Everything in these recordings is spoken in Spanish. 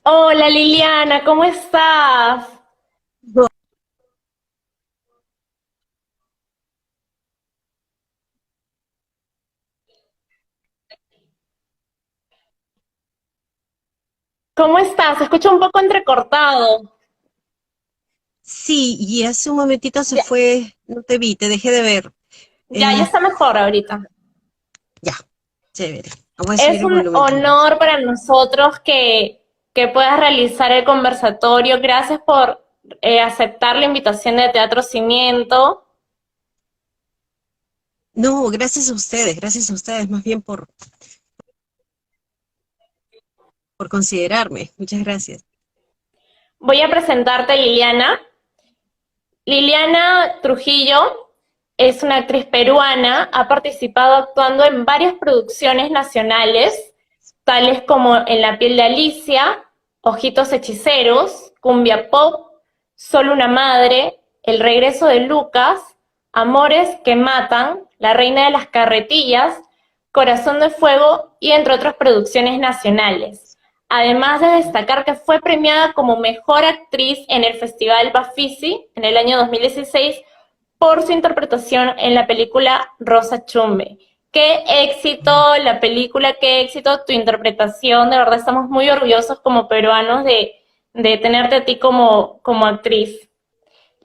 Hola Liliana, ¿cómo estás? No, ¿Cómo estás? Se escucha un poco entrecortado. sí, y hace un momentito se Ya, fue, no te vi, te dejé de ver. ya Eh, está mejor ahorita. ya, chévere. Voy a subir Es el un volumen también. honor para nosotros que puedas realizar el conversatorio. Gracias por aceptar la invitación de Teatro Cimiento. No, gracias a ustedes, más bien por considerarme. Muchas gracias. Voy a presentarte a Liliana. Liliana Trujillo es una actriz peruana, ha participado actuando en varias producciones nacionales, tales como En la piel de Alicia, Ojitos hechiceros, Cumbia Pop, Solo una madre, El regreso de Lucas, Amores que matan, La reina de las carretillas, Corazón de fuego y entre otras producciones nacionales. Además de destacar que fue premiada como mejor actriz en el Festival Bafisi en el año 2016 por su interpretación en la película Rosa Chumbe. Qué éxito la película, qué éxito tu interpretación. De verdad estamos muy orgullosos como peruanos de tenerte a ti como actriz.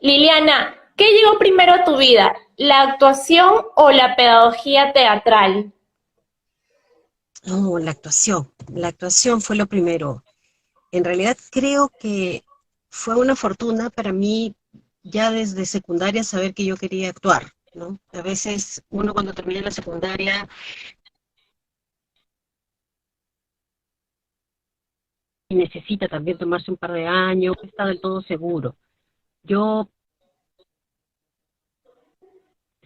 Liliana, ¿qué llegó primero a tu vida? ¿La actuación o la pedagogía teatral? No, la actuación fue lo primero. En realidad creo que fue una fortuna para mí ya desde secundaria saber que yo quería actuar, ¿no? A veces uno cuando termina la secundaria y necesita también tomarse un par de años, no está del todo seguro. Yo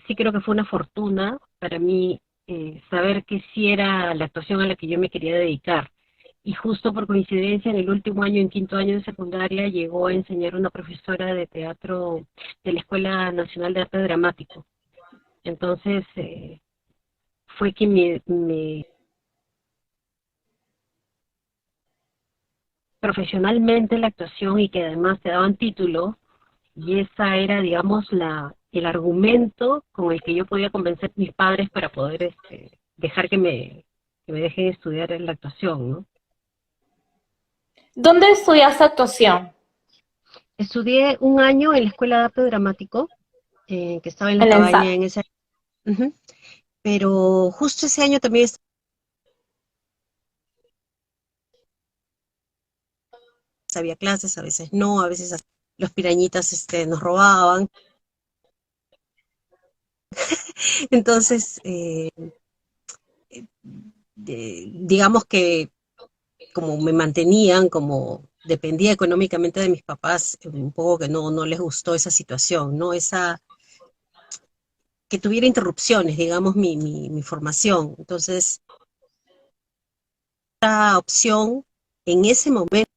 sí creo que fue una fortuna para mí saber que sí era la actuación a la que yo me quería dedicar. Y justo por coincidencia, en el último año, en quinto año de secundaria, llegó a enseñar una profesora de teatro de la Escuela Nacional de Arte Dramático. Entonces, fue que profesionalmente la actuación y que además te daban título, y esa era, digamos, el argumento con el que yo podía convencer a mis padres para poder dejar que me dejen estudiar en la actuación, ¿no? ¿Dónde estudiaste actuación? Estudié un año en la Escuela de Arte Dramático, que estaba en la En la cabaña ENSAT. en esa. Ujú. Pero justo ese año también había clases, a veces no, a veces los pirañitas nos robaban. Entonces, digamos que como me mantenían, como dependía económicamente de mis papás, un poco que no les gustó esa situación, ¿no? Que tuviera interrupciones, digamos, mi formación. Entonces, la opción en ese momento,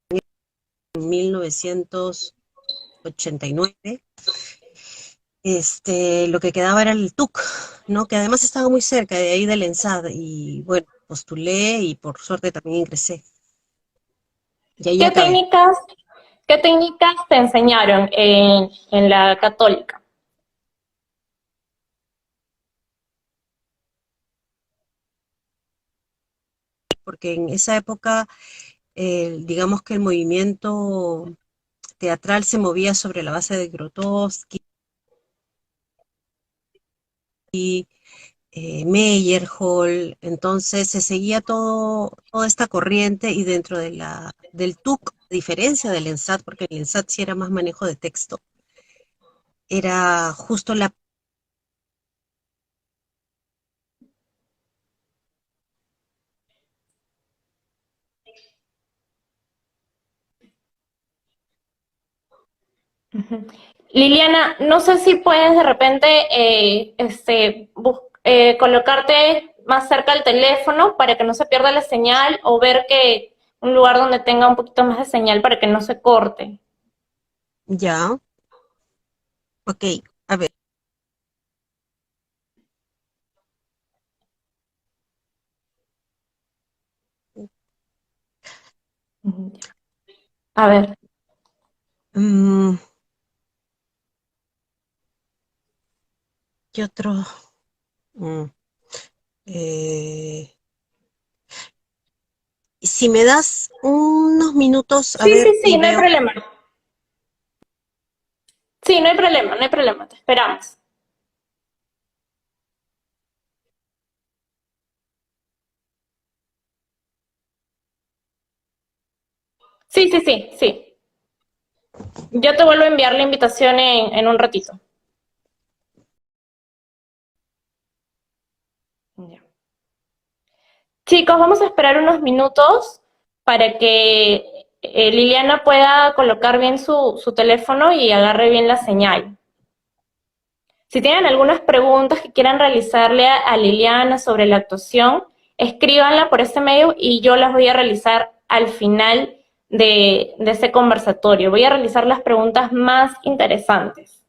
en 1989, lo que quedaba era el TUC, ¿no? Que además estaba muy cerca de ahí del ENSAD, y bueno, postulé y por suerte también ingresé. Y ahí ¿Qué acabé. técnicas, qué técnicas te enseñaron en la católica? Porque en esa época, digamos que el movimiento teatral se movía sobre la base de Grotowski, Meyerhold, entonces se seguía toda esta corriente, y dentro del TUC, a diferencia del ENSAT, porque el ENSAT sí era más manejo de texto, era justo la. Liliana, no sé si puedes de repente colocarte más cerca del teléfono para que no se pierda la señal o ver que un lugar donde tenga un poquito más de señal para que no se corte. Ya, ok, a ver, A ver. Mm, ¿Qué otro? Mm, eh, si me das unos minutos, a Sí, sí, ver, y sí, no hay veo. problema. Sí, no hay problema, no hay problema, te esperamos. Sí, sí, sí, sí. Yo te vuelvo a enviar la invitación en un ratito. Ya. Chicos, vamos a esperar unos minutos para que Liliana pueda colocar bien su teléfono y agarre bien la señal. Si tienen algunas preguntas que quieran realizarle a Liliana sobre la actuación, escríbanla por este medio y yo las voy a realizar al final de ese conversatorio. Voy a realizar las preguntas más interesantes.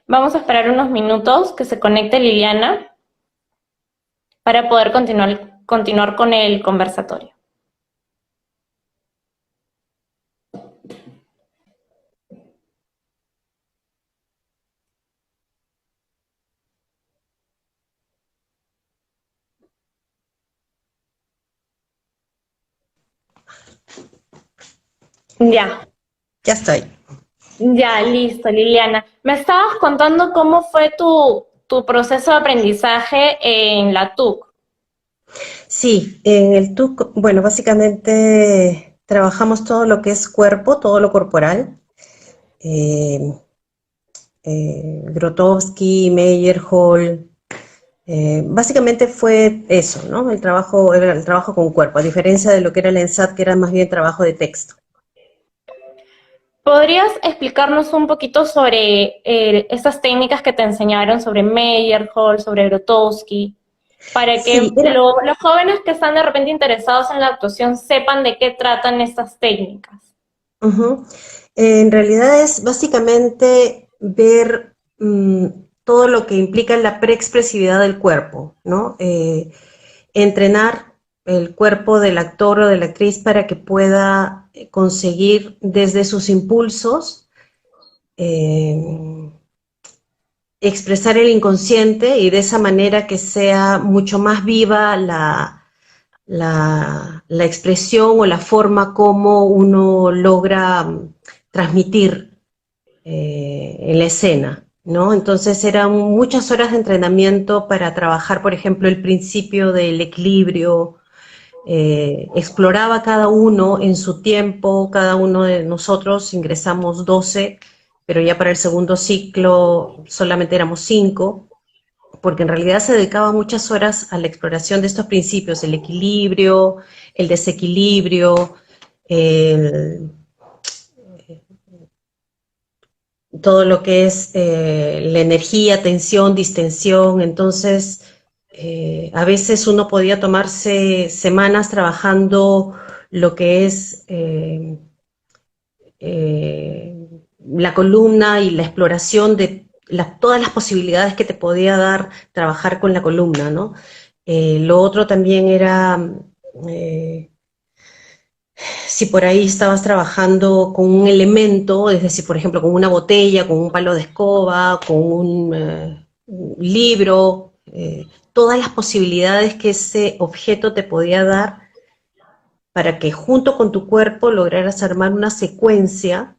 Vamos a esperar unos minutos que se conecte Liliana para poder continuar con el conversatorio. Ya, Ya estoy. ya, listo, Liliana. Me estabas contando cómo fue tu proceso de aprendizaje en la TUC. Sí, en el TUC, bueno, básicamente trabajamos todo lo que es cuerpo, todo lo corporal. Eh, Grotowski, Meyerhold, básicamente fue eso, ¿no? El trabajo, era el trabajo con cuerpo, a diferencia de lo que era el ENSAT, que era más bien trabajo de texto. ¿Podrías explicarnos un poquito sobre esas técnicas que te enseñaron sobre Meyerhold, sobre Grotowski, para Sí, que los jóvenes que están de repente interesados en la actuación sepan de qué tratan estas técnicas? ujú. En realidad es básicamente ver todo lo que implica la preexpresividad del cuerpo, ¿no? Entrenar el cuerpo del actor o de la actriz para que pueda conseguir desde sus impulsos eh, expresar el inconsciente y de esa manera que sea mucho más viva la expresión o la forma como uno logra transmitir en la escena, ¿no? Entonces eran muchas horas de entrenamiento para trabajar, por ejemplo, el principio del equilibrio. Exploraba cada uno en su tiempo, cada uno de nosotros ingresamos 12, pero ya para el segundo ciclo solamente éramos 5, porque en realidad se dedicaba muchas horas a la exploración de estos principios, el equilibrio, el desequilibrio, el, todo lo que es la energía, tensión, distensión. Entonces, a veces uno podía tomarse semanas trabajando lo que es la columna y la exploración de todas las posibilidades que te podía dar trabajar con la columna, ¿no? Lo otro también era eh, si por ahí estabas trabajando con un elemento, es decir, por ejemplo, con una botella, con un palo de escoba, con un libro, todas las posibilidades que ese objeto te podía dar para que junto con tu cuerpo lograras armar una secuencia,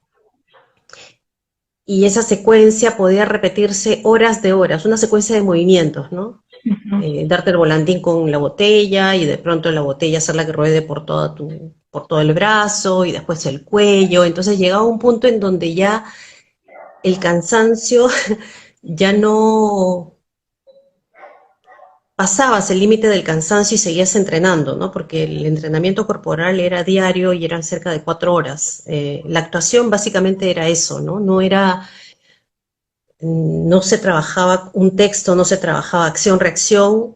y esa secuencia podía repetirse horas de horas, una secuencia de movimientos, ¿no? Darte el volantín con la botella y de pronto la botella hacerla que ruede por todo el brazo y después el cuello. Entonces llegaba un punto en donde ya el cansancio ya no pasabas el límite del cansancio y seguías entrenando, ¿no? Porque el entrenamiento corporal era diario y eran cerca de 4 horas. La actuación básicamente era eso, ¿no? No se trabajaba un texto, no se trabajaba acción-reacción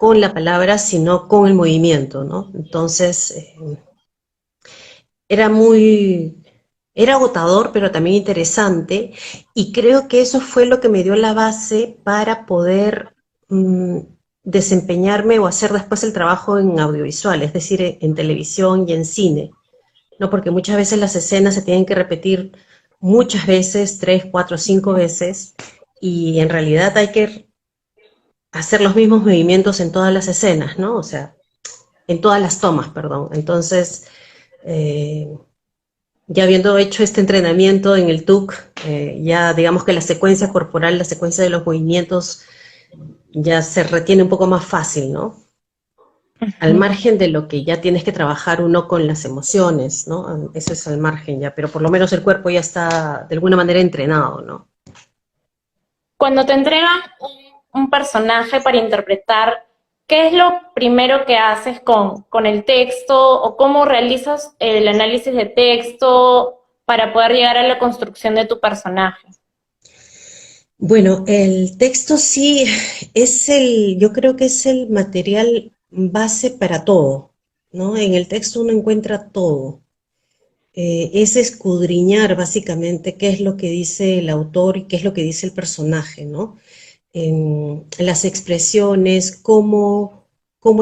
con la palabra, sino con el movimiento, ¿no? Entonces, era era agotador, pero también interesante, y creo que eso fue lo que me dio la base para poder desempeñarme o hacer después el trabajo en audiovisual, es decir, en televisión y en cine, ¿no? Porque muchas veces las escenas se tienen que repetir muchas veces, 3, 4, 5 veces, y en realidad hay que hacer los mismos movimientos en todas las escenas, ¿no? O sea, en todas las tomas, perdón. Entonces, eh, ya habiendo hecho este entrenamiento en el TUC, ya digamos que la secuencia corporal, la secuencia de los movimientos, ya se retiene un poco más fácil, ¿no? Al margen de lo que ya tienes que trabajar uno con las emociones, ¿no? Eso es al margen ya, pero por lo menos el cuerpo ya está de alguna manera entrenado, ¿no? Cuando te entregan un personaje para interpretar, ¿qué es lo primero que haces con el texto o cómo realizas el análisis de texto para poder llegar a la construcción de tu personaje? Bueno, el texto sí es yo creo que es el material base para todo, ¿no? En el texto uno encuentra todo. Es escudriñar básicamente qué es lo que dice el autor y qué es lo que dice el personaje, ¿no? Las expresiones, cómo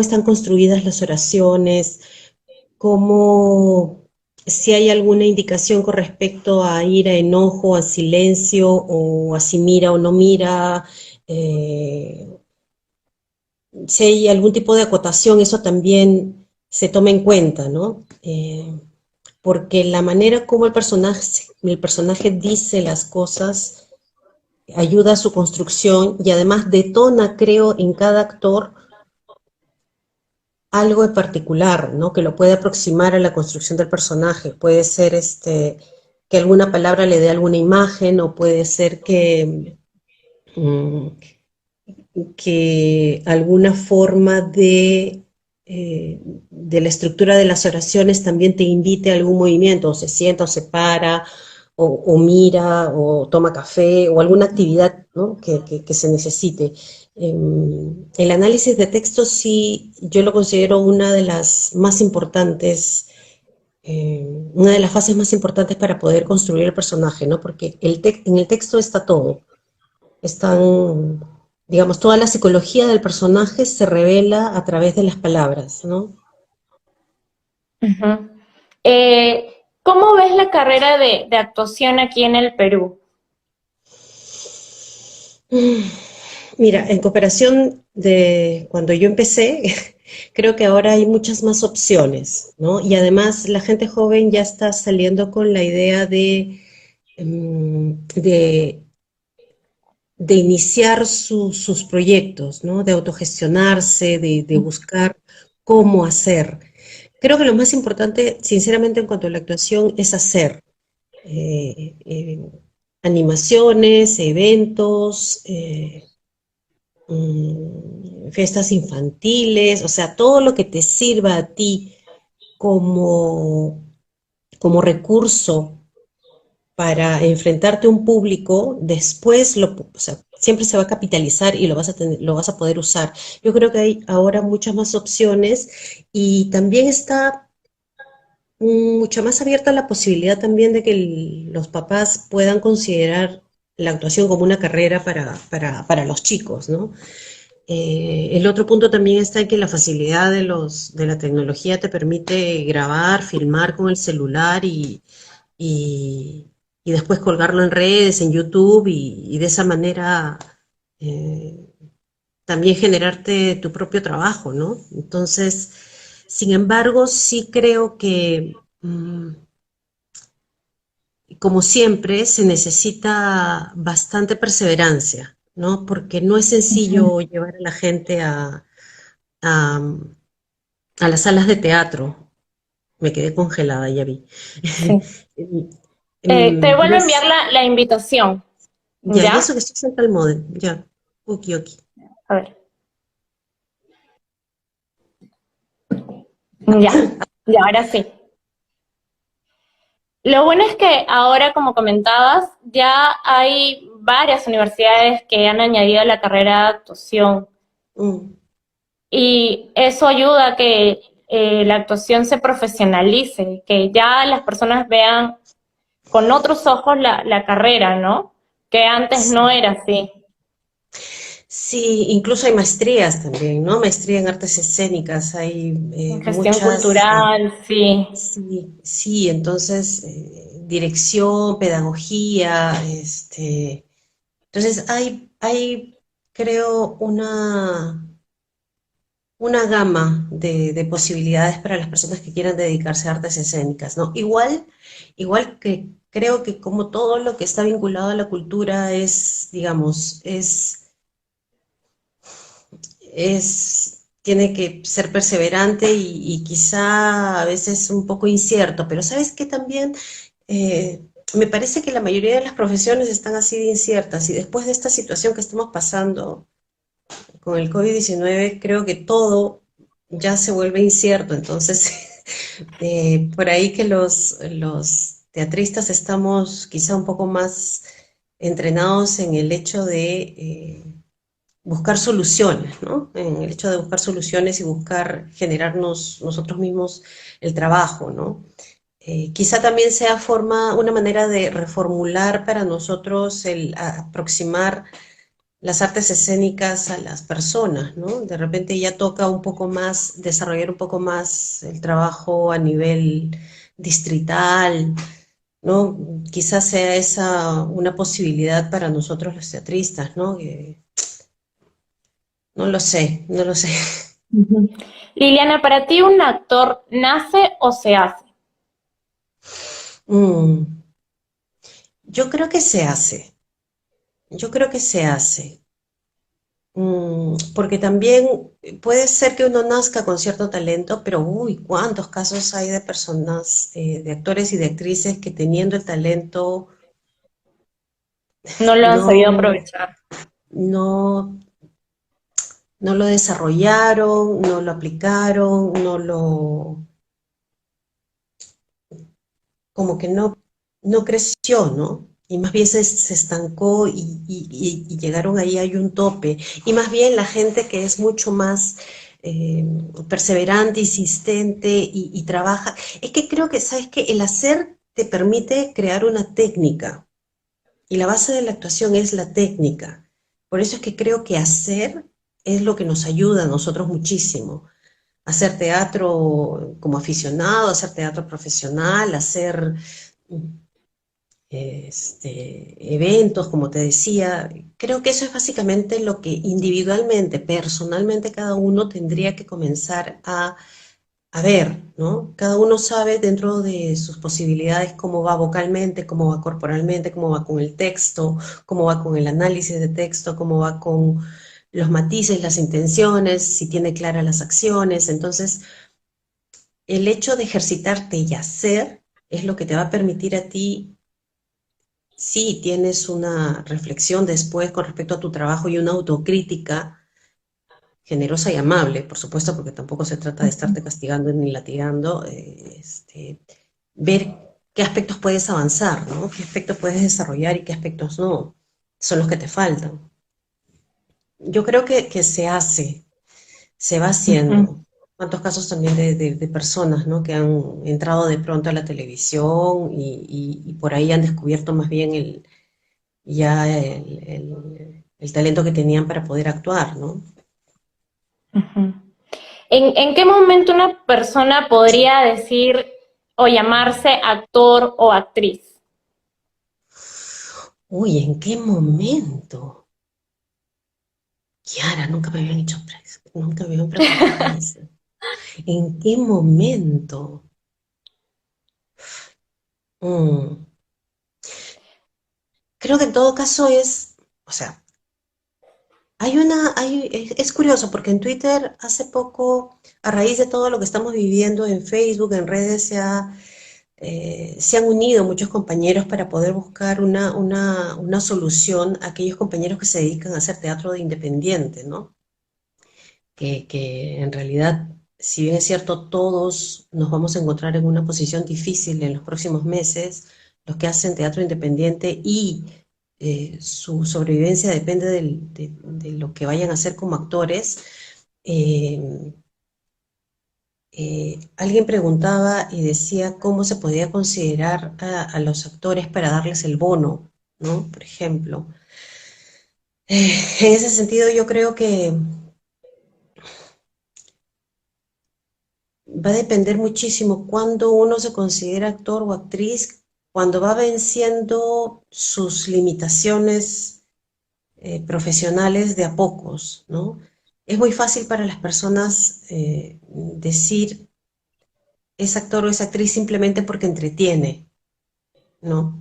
están construidas las oraciones, cómo, si hay alguna indicación con respecto a ira, enojo, a silencio, o a si mira o no mira, eh, si hay algún tipo de acotación, eso también se toma en cuenta, ¿no? Porque la manera como el personaje dice las cosas ayuda a su construcción y además detona, creo, en cada actor algo en particular, ¿no? Que lo puede aproximar a la construcción del personaje. Puede ser que alguna palabra le dé alguna imagen, o puede ser mm, que alguna forma de la estructura de las oraciones también te invite a algún movimiento, o se sienta, o se para, o mira, o toma café, o alguna actividad, ¿no? que se necesite. El análisis de texto sí, yo lo considero una de las más importantes, una de las fases más importantes para poder construir el personaje, ¿no? Porque en el texto está todo. Están, digamos, toda la psicología del personaje se revela a través de las palabras, ¿no? Ujú. ¿Cómo ves la carrera de actuación aquí en el Perú? Mira, en comparación de cuando yo empecé, creo que ahora hay muchas más opciones, ¿no? Y además la gente joven ya está saliendo con la idea de iniciar sus proyectos, ¿no? De autogestionarse, de buscar cómo hacer. Creo que lo más importante, sinceramente, en cuanto a la actuación, es hacer. eh, eh, Animaciones, eventos, fiestas infantiles, o sea, todo lo que te sirva a ti como, como recurso para enfrentarte a un público, después o sea, siempre se va a capitalizar y lo vas a poder usar. Yo creo que hay ahora muchas más opciones y también está mucho más abierta la posibilidad también de que los papás puedan considerar la actuación como una carrera para los chicos, ¿no? El otro punto también está en que la facilidad de la tecnología te permite grabar, filmar con el celular y, y después colgarlo en redes, en YouTube, y de esa manera eh, también generarte tu propio trabajo, ¿no? Entonces, sin embargo, sí creo que, como siempre, se necesita bastante perseverancia, ¿no? Porque no es Ujú. sencillo llevar a la gente a, a las salas de teatro. Me quedé congelada, ya vi. Sí. Te vuelvo No a enviar es, la invitación, ya, y eso ¿ya? que estoy cerca del modem, ya. Ok, ok. A ver, ya, ahora sí. Lo bueno es que ahora, como comentabas, ya hay varias universidades que han añadido la carrera de actuación Mm. y eso ayuda a que la actuación se profesionalice, que ya las personas vean con otros ojos la carrera, ¿no? Que antes no Sí. era así. Sí, incluso hay maestrías también, ¿no? Maestría en artes escénicas, hay Gestión muchas, cultural, sí. sí, sí, entonces, dirección, pedagogía, entonces hay, creo, una gama de posibilidades para las personas que quieran dedicarse a artes escénicas, ¿no? Igual que creo que como todo lo que está vinculado a la cultura es, digamos, tiene que ser perseverante y quizá a veces un poco incierto, pero ¿sabes qué también? Me parece que la mayoría de las profesiones están así de inciertas y después de esta situación que estamos pasando con el COVID-19, creo que todo ya se vuelve incierto, entonces por ahí que los teatristas estamos quizá un poco más entrenados en el hecho de buscar soluciones, ¿no? En el hecho de buscar soluciones y buscar generarnos nosotros mismos el trabajo, ¿no? Quizá también sea una manera de reformular para nosotros el aproximar las artes escénicas a las personas, ¿no? De repente ya toca un poco más, desarrollar un poco más el trabajo a nivel distrital, ¿no? Quizás sea esa una posibilidad para nosotros los teatristas, ¿no? No lo sé, no lo sé. Ujú. Liliana, ¿para ti un actor nace o se hace? Mm, yo creo que se hace, yo creo que se hace. Porque también puede ser que uno nazca con cierto talento, pero uy, ¿cuántos casos hay de personas, de actores y de actrices que teniendo el talento No lo han sabido no, aprovechar. no, no lo desarrollaron, no lo aplicaron, como que no creció, ¿no? Y más bien se estancó y llegaron ahí, hay un tope. Y más bien la gente que es mucho más eh, perseverante, insistente y trabaja. Es que creo que, ¿sabes qué? El hacer te permite crear una técnica. Y la base de la actuación es la técnica. Por eso es que creo que hacer es lo que nos ayuda a nosotros muchísimo. Hacer teatro como aficionado, hacer teatro profesional, hacer eventos, como te decía. Creo que eso es básicamente lo que individualmente, personalmente, cada uno tendría que comenzar a ver, ¿no? Cada uno sabe dentro de sus posibilidades cómo va vocalmente, cómo va corporalmente, cómo va con el texto, cómo va con el análisis de texto, cómo va con los matices, las intenciones, si tiene claras las acciones. Entonces, el hecho de ejercitarte y hacer es lo que te va a permitir a ti, si tienes una reflexión después con respecto a tu trabajo y una autocrítica generosa y amable, por supuesto, porque tampoco se trata de estarte castigando ni latigando, ver qué aspectos puedes avanzar, ¿no? Qué aspectos puedes desarrollar y qué aspectos no, son los que te faltan. Yo creo que se hace, se va Ujú. haciendo. ¿Cuántos casos también de personas, ¿no? Que han entrado de pronto a la televisión y por ahí han descubierto más bien el talento que tenían para poder actuar, ¿no? Ujú. ¿En qué momento una persona podría decir o llamarse actor o actriz? Uy, ¿en qué momento? Kiara, nunca me habían preguntado eso. ¿En qué momento? Mm, Creo que en todo caso o sea, es curioso porque en Twitter hace poco, a raíz de todo lo que estamos viviendo en Facebook, en redes, se han unido muchos compañeros para poder buscar una solución a aquellos compañeros que se dedican a hacer teatro de independiente, ¿no? Que en realidad, si bien es cierto, todos nos vamos a encontrar en una posición difícil en los próximos meses, los que hacen teatro independiente y su sobrevivencia depende de lo que vayan a hacer como actores. eh, Alguien preguntaba y decía cómo se podía considerar a los actores para darles el bono, ¿no? Por ejemplo. En ese sentido yo creo que va a depender muchísimo cuando uno se considera actor o actriz, cuando va venciendo sus limitaciones profesionales de a pocos, ¿no? Es muy fácil para las personas decir es actor o es actriz simplemente porque entretiene, ¿no?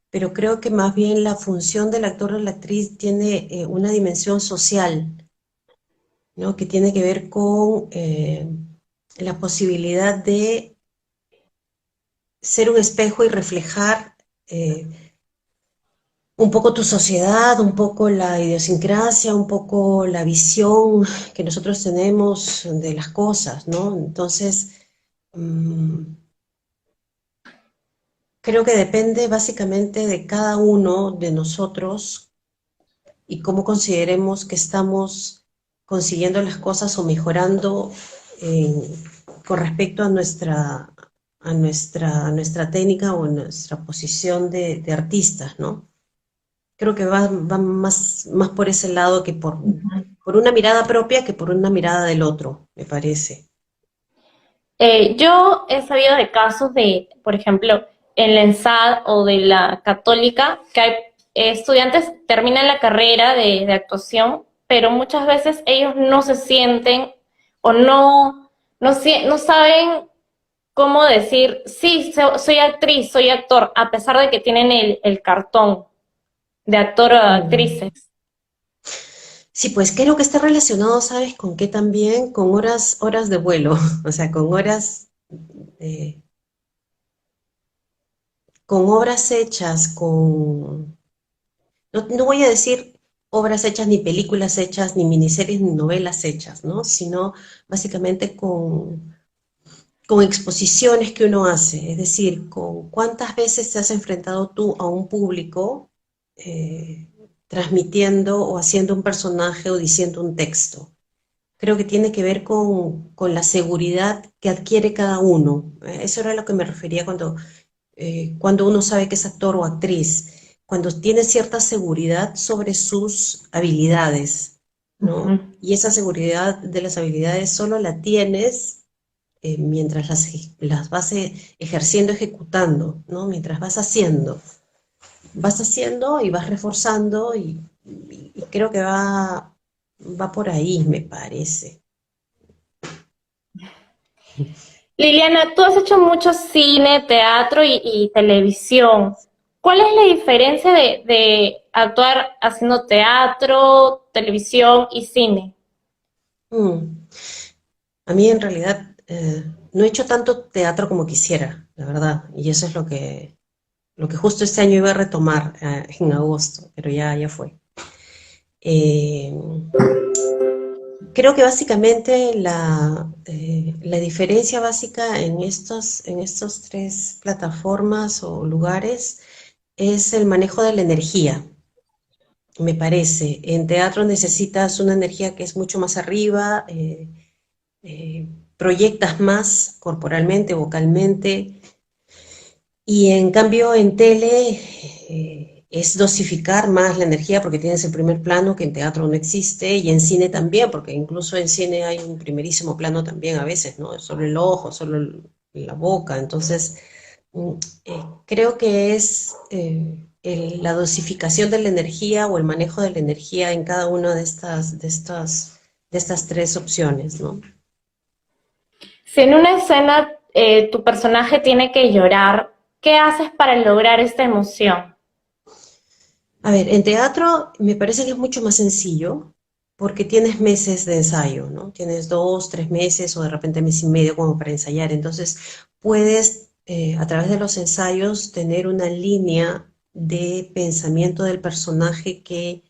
Pero creo que más bien la función del actor o la actriz tiene una dimensión social, ¿no? Que tiene que ver con la posibilidad de ser un espejo y reflejar eh, un poco tu sociedad, un poco la idiosincrasia, un poco la visión que nosotros tenemos de las cosas, ¿no? Entonces, mmm, creo que depende básicamente de cada uno de nosotros y cómo consideremos que estamos consiguiendo las cosas o mejorando eh, con respecto a nuestra técnica o nuestra posición de artistas, ¿no? Creo que va más por ese lado que por una mirada propia que por una mirada del otro, me parece. Yo he sabido de casos de, por ejemplo, en la ENSAD o de la Católica, que hay estudiantes terminan la carrera de actuación, pero muchas veces ellos no se sienten o no saben cómo decir, sí, soy actriz, soy actor, a pesar de que tienen el cartón de actor o Mm. actrices. Sí, pues creo que está relacionado, ¿sabes con qué también? Con horas de vuelo, o sea, eh, con obras hechas, no voy a decir obras hechas, ni películas hechas, ni miniseries, ni novelas hechas, ¿no? Sino básicamente con exposiciones que uno hace, es decir, con cuántas veces te has enfrentado tú a un público eh, transmitiendo o haciendo un personaje o diciendo un texto. Creo que tiene que ver con la seguridad que adquiere cada uno. Eso era a lo que me refería cuando uno sabe que es actor o actriz, cuando tiene cierta seguridad sobre sus habilidades, ¿no? Ujú. Y esa seguridad de las habilidades solo la tienes mientras las vas ejerciendo, ejecutando, ¿no? Mientras vas haciendo y vas reforzando y creo que va por ahí, me parece. Liliana, tú has hecho mucho cine, teatro y televisión. ¿Cuál es la diferencia de actuar haciendo teatro, televisión y cine? Mm. A mí en realidad no he hecho tanto teatro como quisiera, la verdad, y eso es lo que justo este año iba a retomar en agosto, pero ya fue. Eh, Creo que básicamente la diferencia básica en estos tres plataformas o lugares es el manejo de la energía, me parece. En teatro necesitas una energía que es mucho más arriba, eh, proyectas más corporalmente, vocalmente, y en cambio en tele es dosificar más la energía porque tienes el primer plano que en teatro no existe, y en cine también, porque incluso en cine hay un primerísimo plano también a veces, ¿no? Solo el ojo, solo la boca, entonces mm, creo que es la dosificación de la energía o el manejo de la energía en cada una de estas tres opciones, ¿no? Si en una escena tu personaje tiene que llorar, ¿qué haces para lograr esta emoción? A ver, en teatro me parece que es mucho más sencillo porque tienes meses de ensayo, ¿no? Tienes 2, 3 meses o de repente mes y medio como para ensayar. Entonces puedes, a través de los ensayos, tener una línea de pensamiento del personaje que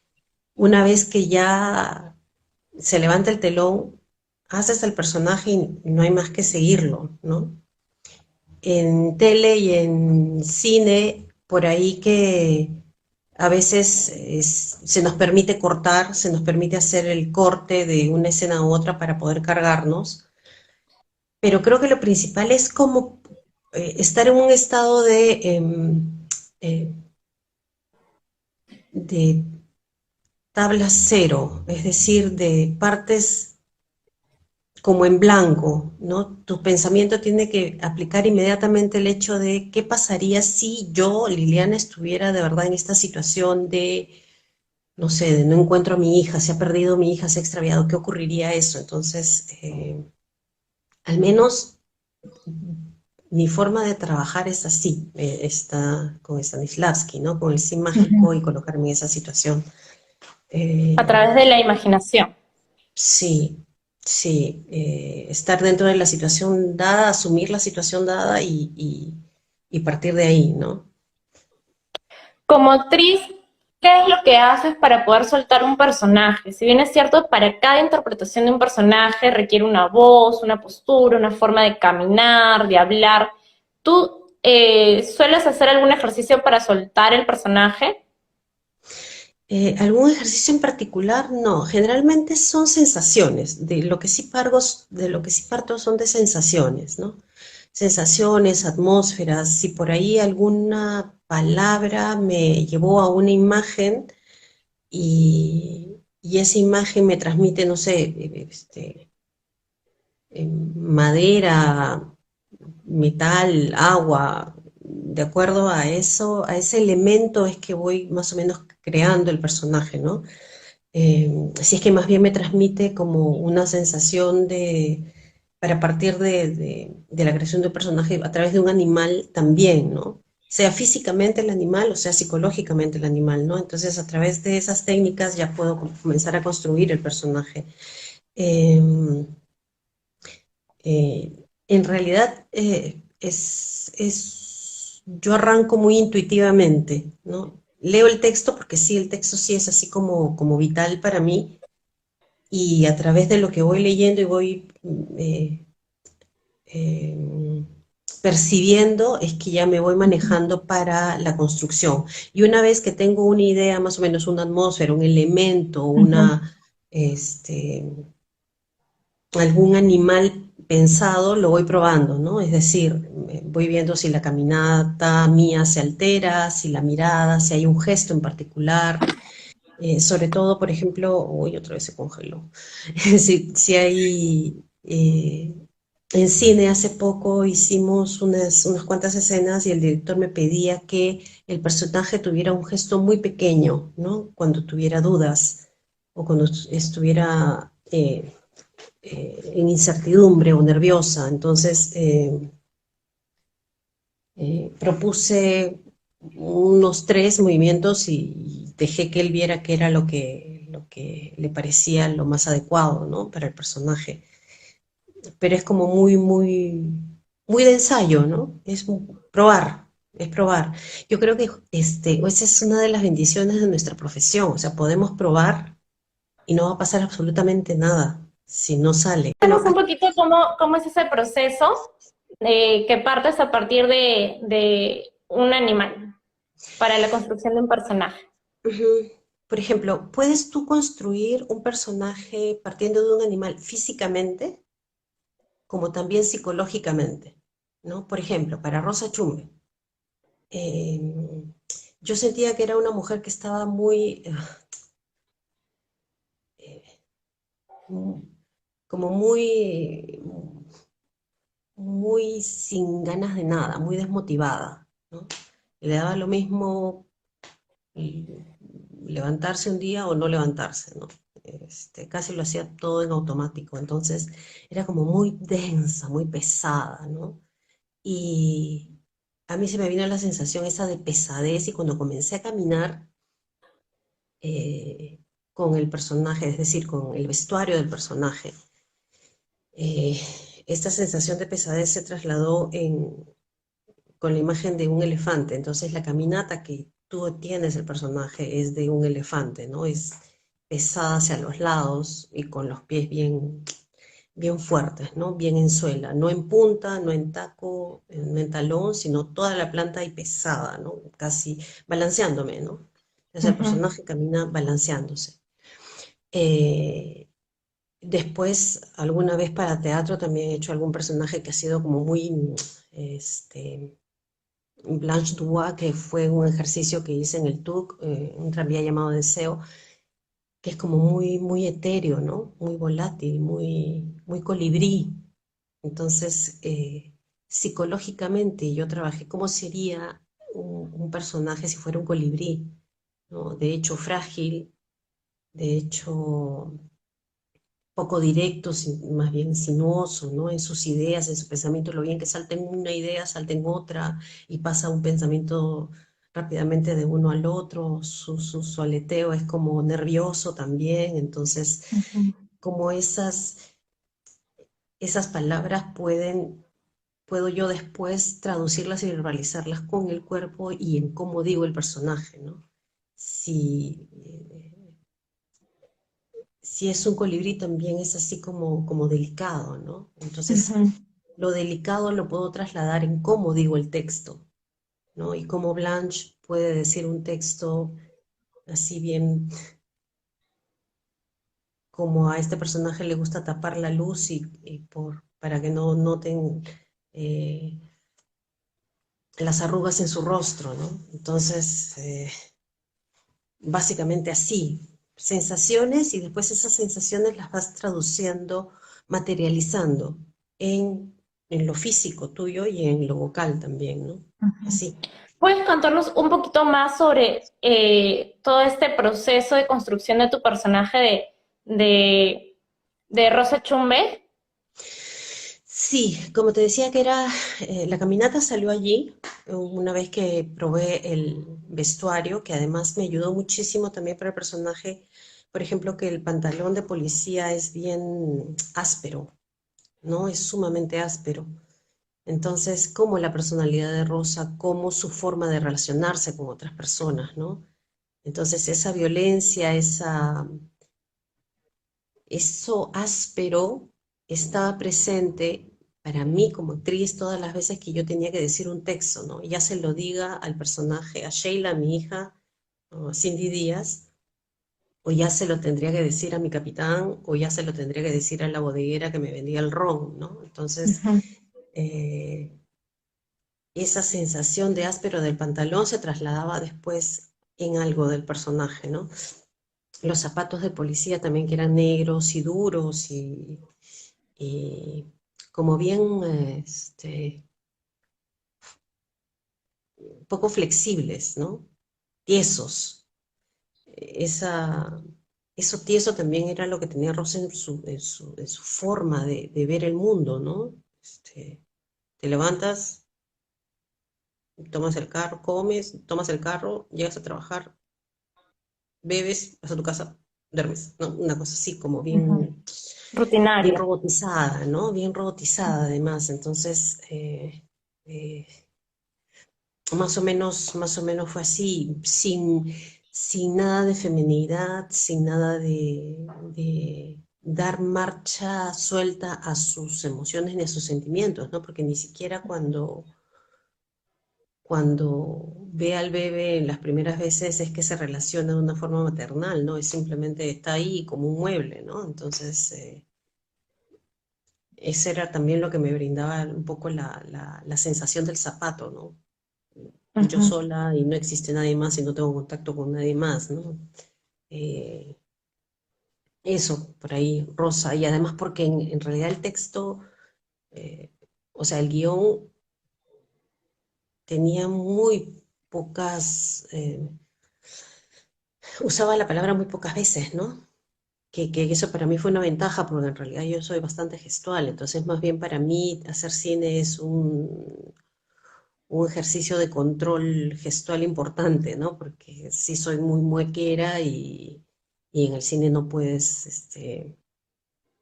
una vez que ya se levanta el telón, haces el personaje y no hay más que seguirlo, ¿no? En tele y en cine, por ahí que a veces se nos permite cortar, se nos permite hacer el corte de una escena u otra para poder cargarnos, pero creo que lo principal es como estar en un estado eh, de tabla cero, es decir, de partes como en blanco, ¿no? Tu pensamiento tiene que aplicar inmediatamente el hecho de qué pasaría si yo, Liliana, estuviera de verdad en esta situación de, no sé, de no encuentro a mi hija, se ha perdido mi hija, se ha extraviado, ¿qué ocurriría eso? Entonces, al menos mi forma de trabajar es así, está con Stanislavski, ¿no? Con el sí mágico y colocarme en esa situación. A Eh, través de la imaginación. sí, sí, estar dentro de la situación dada, asumir la situación dada y partir de ahí, ¿no? Como actriz, ¿qué es lo que haces para poder soltar un personaje? Si bien es cierto, para cada interpretación de un personaje requiere una voz, una postura, una forma de caminar, de hablar. ¿Tú sueles hacer algún ejercicio para soltar el personaje? ¿Algún ejercicio en particular? No, generalmente son sensaciones, de lo que sí parto son de sensaciones, ¿no? Sensaciones, atmósferas, si por ahí alguna palabra me llevó a una imagen y esa imagen me transmite, no sé, madera, metal, agua, de acuerdo a eso, a ese elemento es que voy más o menos creando el personaje, ¿no? Si es que más bien me transmite como una sensación para partir de la creación de un personaje a través de un animal también, ¿no? Sea físicamente el animal o sea psicológicamente el animal, ¿no? Entonces a través de esas técnicas ya puedo comenzar a construir el personaje. Eh, en realidad yo arranco muy intuitivamente, ¿no? Leo el texto porque sí, el texto sí es así como vital para mí y a través de lo que voy leyendo y voy eh, percibiendo es que ya me voy manejando para la construcción. Y una vez que tengo una idea, más o menos una atmósfera, un elemento, este, algún animal pensado, lo voy probando, ¿no? Es decir, voy viendo si la caminata mía se altera, si la mirada, si hay un gesto en particular. Sobre todo, por ejemplo, uy, otra vez se congeló. Si hay, en cine hace poco hicimos unas cuantas escenas y el director me pedía que el personaje tuviera un gesto muy pequeño, ¿no? Cuando tuviera dudas o cuando estuviera en incertidumbre o nerviosa. Entonces, propuse unos 3 movimientos y dejé que él viera qué era lo que le parecía lo más adecuado, ¿no? Para el personaje. Pero es como muy de ensayo, ¿no? Probar, es probar. Yo creo que esa es una de las bendiciones de nuestra profesión, o sea, podemos probar y no va a pasar absolutamente nada si no sale. Bueno, Cuéntanos un poquito cómo es ese proceso que partes a partir de un animal para la construcción de un personaje. ujú. Por ejemplo, ¿puedes tú construir un personaje partiendo de un animal físicamente, como también psicológicamente? ¿No? Por ejemplo, para Rosa Chumbe, eh, yo sentía que era una mujer que estaba eh, mm, como muy sin ganas de nada, muy desmotivada, ¿no? Le daba lo mismo y levantarse un día o no levantarse, ¿no? Casi lo hacía todo en automático, entonces era como muy densa, muy pesada, ¿no? Y a mí se me vino la sensación esa de pesadez y cuando comencé a caminar eh, con el personaje, es decir, con el vestuario del personaje, eh, esta sensación de pesadez se trasladó con la imagen de un elefante. Entonces la caminata que tú tienes el personaje es de un elefante, ¿no? Es pesada hacia los lados y con los pies bien fuertes, ¿no? Bien en suela, no en punta, no en taco, no en talón, sino toda la planta y pesada, ¿no? Casi balanceándome, ¿no? Entonces el Ujú. personaje camina balanceándose. Eh, Después, alguna vez para teatro también he hecho algún personaje que ha sido como este, Blanche Dubois, que fue un ejercicio que hice en el TUC, un tranvía llamado Deseo, que es como muy, muy etéreo, ¿no? Muy volátil, muy colibrí. Entonces, psicológicamente yo trabajé cómo sería un personaje si fuera un colibrí, ¿no? De hecho, frágil, de hecho, poco directo, más bien sinuoso, ¿no? En sus ideas, en su pensamiento, lo bien que salta en una idea, salta en otra, y pasa un pensamiento rápidamente de uno al otro, su aleteo es como nervioso también, entonces, Ujú. como esas palabras puedo yo después traducirlas y verbalizarlas con el cuerpo y en cómo digo el personaje, ¿no? Si, si es un colibrí también es así como delicado, ¿no? Entonces, Ujú. lo delicado lo puedo trasladar en cómo digo el texto, ¿no? Y cómo Blanche puede decir un texto así bien como a este personaje le gusta tapar la luz para que no noten eh, las arrugas en su rostro, ¿no? Entonces, básicamente así, sensaciones y después esas sensaciones las vas traduciendo, materializando en lo físico tuyo y en lo vocal también, ¿no? Ujú. Así. ¿Puedes contarnos un poquito más sobre todo este proceso de construcción de tu personaje de Rosa Chumbe? Sí, como te decía que era, la caminata salió allí, una vez que probé el vestuario, que además me ayudó muchísimo también para el personaje, por ejemplo, que el pantalón de policía es bien áspero, ¿no? Es sumamente áspero. Entonces, como la personalidad de Rosa, como su forma de relacionarse con otras personas, ¿no? Entonces, esa violencia, eso áspero estaba presente para mí como actriz todas las veces que yo tenía que decir un texto, ¿no? Ya se lo diga al personaje, a Sheila, mi hija, o a Cindy Díaz, o ya se lo tendría que decir a mi capitán, o ya se lo tendría que decir a la bodeguera que me vendía el ron, ¿no? Entonces, Ujú. eh, esa sensación de áspero del pantalón se trasladaba después en algo del personaje, ¿no? Los zapatos de policía también que eran negros y duros y como bien poco flexibles, ¿no? Tiesos. Esa, eso tieso también era lo que tenía Rosa en su forma de ver el mundo, ¿no? Te levantas, tomas el carro, comes, tomas el carro, llegas a trabajar, bebes, vas a tu casa, duermes, ¿no? Una cosa así como Ujú. bien Rutinaria. robotizada, ¿no? Bien robotizada además. Entonces, eh, más o menos fue así, sin nada de feminidad, sin nada de dar marcha suelta a sus emociones ni a sus sentimientos, ¿no? Porque ni siquiera cuando ve al bebé en las primeras veces es que se relaciona de una forma maternal, ¿no? Es simplemente está ahí como un mueble, ¿no? Entonces, eso era también lo que me brindaba un poco la sensación del zapato, ¿no? Yo Ujú. sola y no existe nadie más y no tengo contacto con nadie más, ¿no? Eh, Eso, por ahí, Rosa. Y además porque en realidad el texto, eh, o sea, el guión tenía muy pocas, usaba la palabra muy pocas veces, ¿no? Que eso para mí fue una ventaja porque en realidad yo soy bastante gestual, entonces más bien para mí hacer cine es un ejercicio de control gestual importante, ¿no? Porque sí soy muy muequera y en el cine no puedes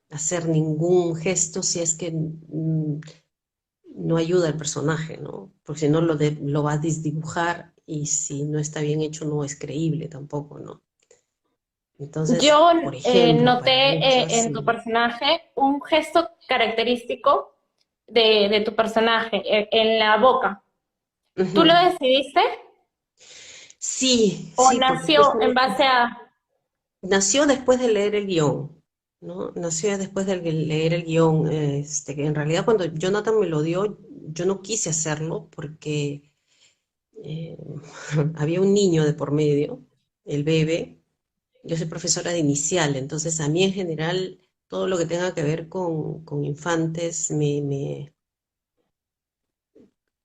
hacer ningún gesto si es que no ayuda al personaje, ¿no? Porque si no lo va a desdibujar y si no está bien hecho no es creíble tampoco, ¿no? Entonces, Yo por ejemplo, para noté mí pasó en tu así. personaje un gesto característico de tu personaje, en la boca. ¿Tú lo Ujú. decidiste Sí, o sí, porque nació en justamente base a... nació después de leer el guión, ¿no? Nació después de leer el guión. Que en realidad cuando Jonathan me lo dio, yo no quise hacerlo porque eh, había un niño de por medio, el bebé, yo soy profesora de inicial, entonces a mí en general todo lo que tenga que ver con infantes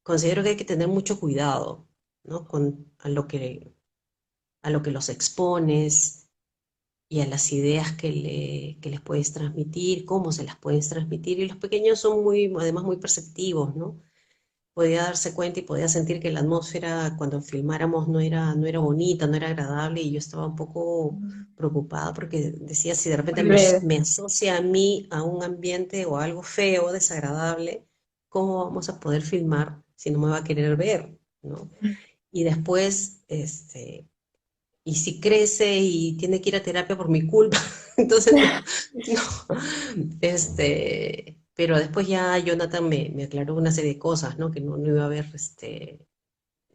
considero que hay que tener mucho cuidado, ¿no? A lo que los expones y a las ideas que les puedes transmitir, cómo se las puedes transmitir. Y los pequeños son muy, además muy perceptivos, ¿no? Podía darse cuenta y podía sentir que la atmósfera cuando filmáramos no era bonita, no era agradable, y yo estaba un poco preocupada porque decía, si de repente Muy breve. me asocia a mí a un ambiente o a algo feo, desagradable, ¿cómo vamos a poder filmar si no me va a querer ver, ¿no? Y después, y si crece y tiene que ir a terapia por mi culpa, entonces no, pero después ya Jonathan me aclaró una serie de cosas, ¿no? Que no iba a haber,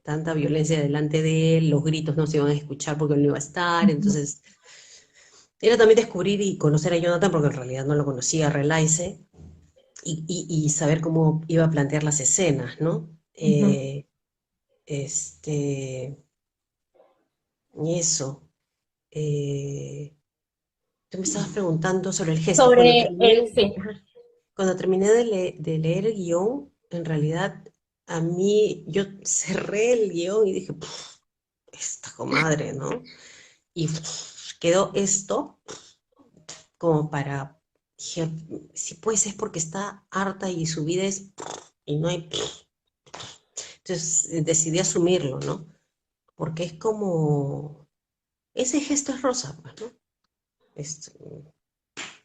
tanta violencia delante de él, los gritos no se iban a escuchar porque él no iba a estar, entonces era también descubrir y conocer a Jonathan porque en realidad no lo conocía, a Relaize, y saber cómo iba a plantear las escenas, ¿no? Ujú. Este, y eso. Eh, Tú me estabas preguntando sobre el gesto. Sobre el, sí, Cuando terminé de leer el guión, en realidad a mí, yo cerré el guión y dije, "Puf, esta comadre, ¿no?" Y quedó esto como para, dije, si pues es porque está harta y su vida es, y no hay. Entonces decidí asumirlo, ¿no? Porque es como, ese gesto es Rosa, pues, ¿no? Es,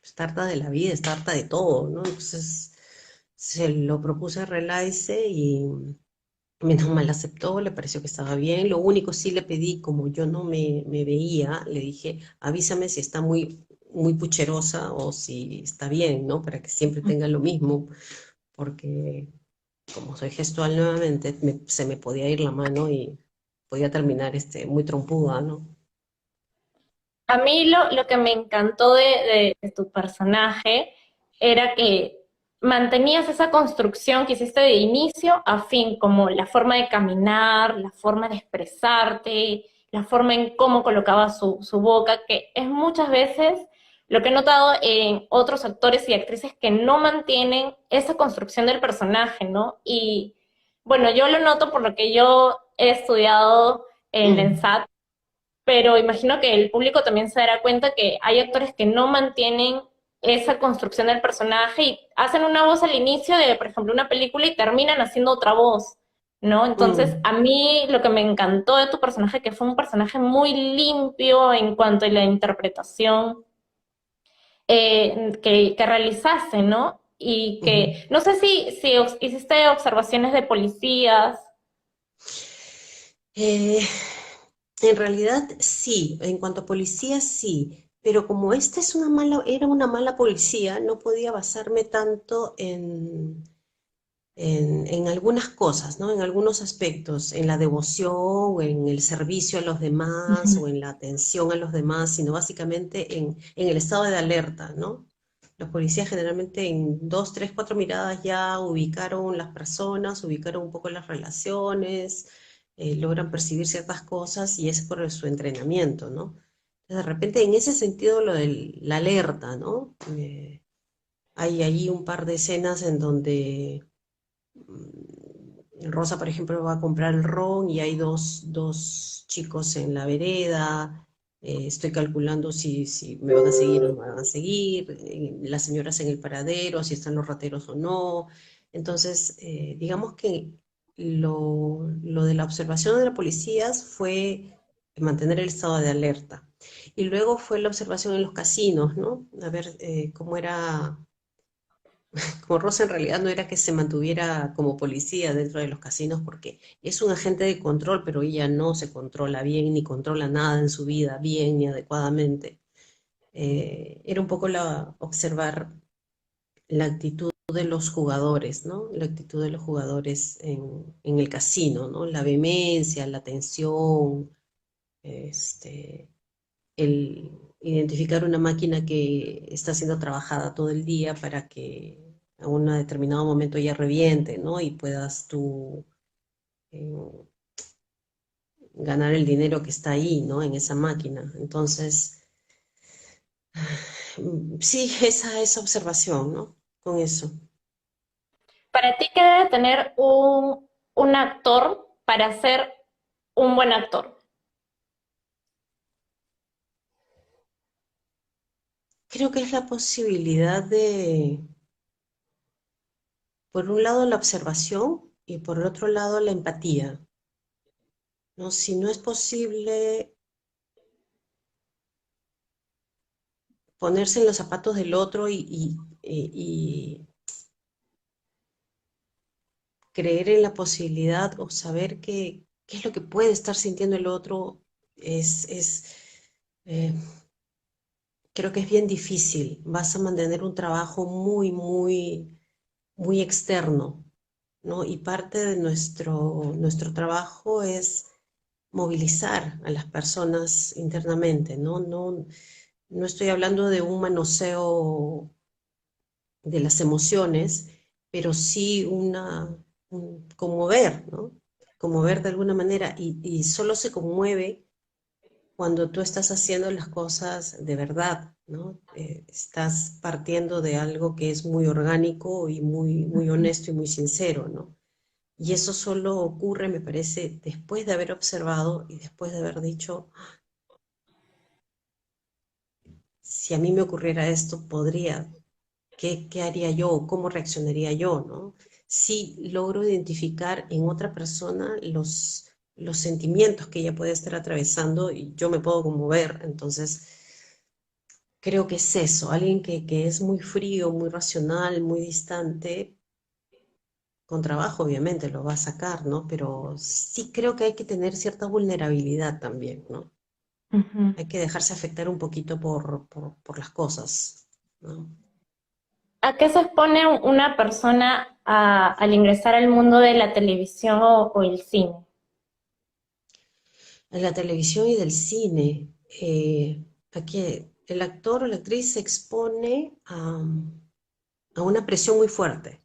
está harta de la vida, está harta de todo, ¿no? Entonces se lo propuse a Relaize y menos mal aceptó, le pareció que estaba bien. Lo único sí le pedí, como yo no me veía, le dije, avísame si está muy pucherosa o si está bien, ¿no? Para que siempre tenga lo mismo, porque como soy gestual nuevamente, se me podía ir la mano y podía terminar muy trompuda, ¿no? a mí lo que me encantó de tu personaje era que mantenías esa construcción que hiciste de inicio a fin, como la forma de caminar, la forma de expresarte, la forma en cómo colocaba su boca, que es muchas veces lo que he notado en otros actores y actrices que no mantienen esa construcción del personaje, ¿no? Y bueno, yo lo noto por lo que yo he estudiado en la Mm, ENSAT, pero imagino que el público también se dará cuenta que hay actores que no mantienen esa construcción del personaje y hacen una voz al inicio de, por ejemplo, una película y terminan haciendo otra voz, ¿no? Entonces, mm, a mí lo que me encantó de tu personaje, que fue un personaje muy limpio en cuanto a la interpretación que realizaste, ¿no? Y ujú. que, no sé si hiciste observaciones de policías. Eh, En realidad sí, en cuanto a policía sí, pero como esta era una mala policía, no podía basarme tanto en algunas cosas, ¿no? En algunos aspectos, en la devoción, o en el servicio a los demás, Ujú. o en la atención a los demás, sino básicamente en el estado de alerta, ¿no? Los policías generalmente en dos, tres, cuatro miradas ya ubicaron las personas, ubicaron un poco las relaciones, logran percibir ciertas cosas y es por su entrenamiento, ¿no? De repente, en ese sentido, lo de la alerta, ¿no? Hay allí un par de escenas en donde Rosa, por ejemplo, va a comprar el ron y hay dos chicos en la vereda. Estoy calculando si me van a seguir o no me van a seguir. Las señoras en el paradero, si están los rateros o no. Entonces, digamos que lo de la observación de las policías fue mantener el estado de alerta. Y luego fue la observación en los casinos, ¿no? A ver cómo era, como Rosa en realidad no era que se mantuviera como policía dentro de los casinos porque es un agente de control, pero ella no se controla bien ni controla nada en su vida bien ni adecuadamente. Era un poco observar la actitud de los jugadores, ¿no? La actitud de los jugadores en el casino, ¿no? La vehemencia, la tensión, este, el identificar una máquina que está siendo trabajada todo el día para que a un determinado momento ya reviente, ¿no? Y puedas tú eh, ganar el dinero que está ahí, ¿no? En esa máquina. Entonces, Sí, esa observación, ¿no? Con eso. Para ti, ¿qué debe tener un actor para ser un buen actor? Creo que es la posibilidad de, por un lado, la observación y por el otro lado, la empatía, ¿no? Si no es posible ponerse en los zapatos del otro y creer en la posibilidad o saber qué es lo que puede estar sintiendo el otro, es eh, creo que es bien difícil. Vas a mantener un trabajo muy externo, ¿no? Y parte de nuestro trabajo es movilizar a las personas internamente, ¿no? No estoy hablando de un manoseo de las emociones, pero sí un conmover, ¿no? Conmover de alguna manera y solo se conmueve cuando tú estás haciendo las cosas de verdad, ¿no? Estás partiendo de algo que es muy orgánico y muy honesto y muy sincero, ¿no? Y eso solo ocurre, me parece, después de haber observado y después de haber dicho, si a mí me ocurriera esto, podría, qué haría yo? ¿Cómo reaccionaría yo? ¿No? Si logro identificar en otra persona los sentimientos que ella puede estar atravesando y yo me puedo conmover, entonces creo que es eso, alguien que es muy frío, muy racional, muy distante, con trabajo obviamente lo va a sacar, ¿no? Pero sí creo que hay que tener cierta vulnerabilidad también, ¿no? Ujú. Hay que dejarse afectar un poquito por las cosas, ¿no? ¿A qué se expone una persona al ingresar al mundo de la televisión o el cine? En la televisión y del cine, aquí el actor o la actriz se expone a una presión muy fuerte,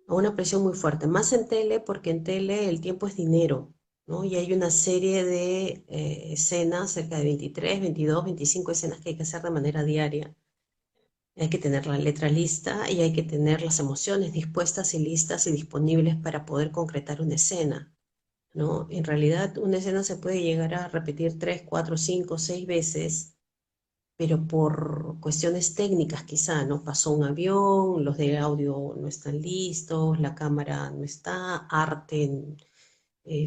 a una presión muy fuerte, más en tele porque en tele el tiempo es dinero, ¿no? Y hay una serie de escenas, cerca de 23, 22, 25 escenas que hay que hacer de manera diaria. Hay que tener la letra lista y hay que tener las emociones dispuestas y listas y disponibles para poder concretar una escena, ¿no? En realidad, una escena se puede llegar a repetir 3, 4, 5, 6 veces, pero por cuestiones técnicas quizá, ¿no? Pasó un avión, los de audio no están listos, la cámara no está, arte,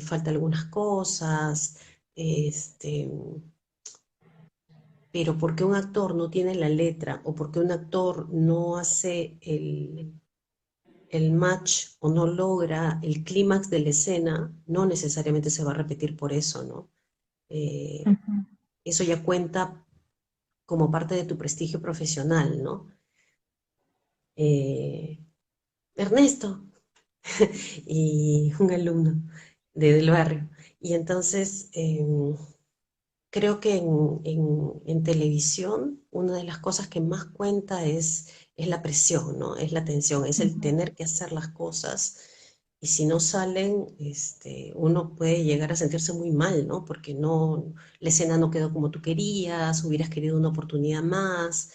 falta algunas cosas, este, pero porque un actor no tiene la letra o porque un actor no hace el match o no logra el clímax de la escena, no necesariamente se va a repetir por eso, ¿no? Eh, Ujú. eso ya cuenta como parte de tu prestigio profesional, ¿no? Eh, Ernesto, y un alumno del barrio. Y entonces creo que en televisión una de las cosas que más cuenta es la presión, ¿no? Es la tensión, es el Ujú. tener que hacer las cosas y si no salen, uno puede llegar a sentirse muy mal, ¿no? Porque no, la escena no quedó como tú querías, hubieras querido una oportunidad más.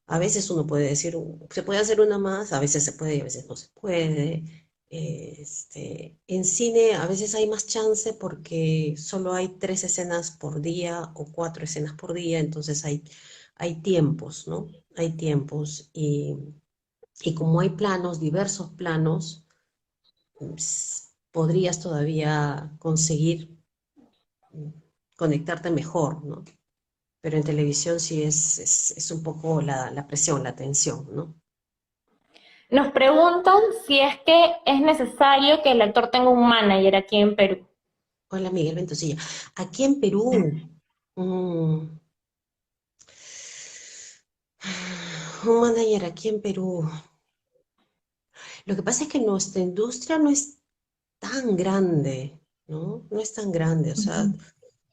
A veces uno puede decir, se puede hacer una más, a veces se puede y a veces no se puede. En cine a veces hay más chance porque solo hay 3 escenas por día o 4 escenas por día, entonces hay tiempos, ¿no? Hay tiempos y como hay planos, diversos planos, podrías todavía conseguir mm, conectarte mejor, ¿no? Pero en televisión sí es un poco la presión, la tensión, ¿no? Nos preguntan si es que es necesario que el actor tenga un manager aquí en Perú. Hola Miguel Ventosilla. Aquí en Perú, mm, un manager aquí en Perú. Lo que pasa es que nuestra industria no es tan grande, ¿no? No es tan grande, o sea, Ujú.